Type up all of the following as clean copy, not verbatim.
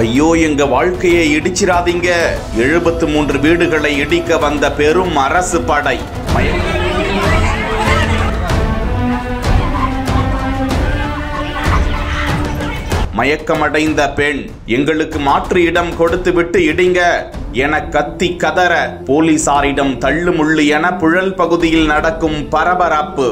ஐயோ, எங்க வாழ்க்கையை இடிச்சிராதீங்க. 73 வீடுகளை இடிக்க வந்த பெரும் அரசு படை. மயக்கமடைந்த பெண், எங்களுக்கு மாற்று இடம் கொடுத்துவிட்டு இடிங்க என கத்தி கதற போலீசாரிடம் தள்ளுமுள்ளு என புழல் பகுதியில் நடக்கும் பரபரப்பு.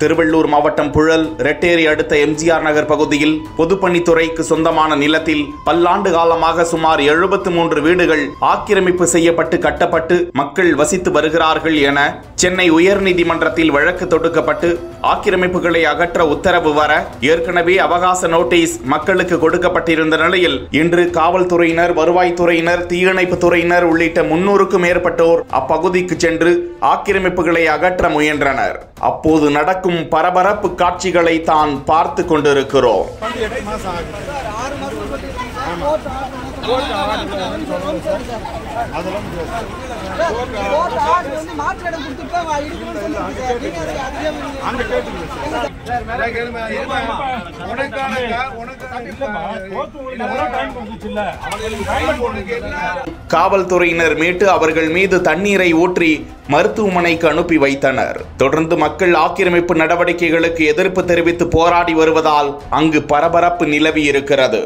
திருவள்ளூர் மாவட்டம் புழல் ரெட்டேரி அடுத்த எம்ஜிஆர் நகர் பகுதியில் பொதுப்பணித்துறைக்கு சொந்தமான நிலத்தில் பல்லாண்டு காலமாக சுமார் 73 வீடுகள் ஆக்கிரமிப்பு செய்யப்பட்டு கட்டப்பட்டு மக்கள் வசித்து வருகிறார்கள் என சென்னை உயர்நீதிமன்றத்தில் வழக்கு தொடுக்கப்பட்டு ஆக்கிரமிப்புகளை அகற்ற உத்தரவு வர ஏற்கனவே அவகாச நோட்டீஸ் மக்களுக்கு கொடுக்கப்பட்டிருந்த நிலையில் இன்று காவல்துறையினர், வருவாய்த்துறையினர், தீயணைப்பு துறையினர் உள்ளிட்ட 300க்கும் மேற்பட்டோர் அப்பகுதிக்கு சென்று ஆக்கிரமிப்புகளை அகற்ற முயன்றனர். அப்போது நடக்கும் பரபரப்பு காட்சிகளை தான் பார்த்து கொண்டிருக்கிறோம். காவல்துறையினர் மீட்டு அவர்கள் மீது தண்ணீரை ஊற்றி மருத்துவமனைக்கு அனுப்பி வைத்தனர். தொடர்ந்து மக்கள் ஆக்கிரமிப்பு நடவடிக்கைகளுக்கு எதிர்ப்பு தெரிவித்து போராடி வருவதால் அங்கு பரபரப்பு நிலவி இருக்கிறது.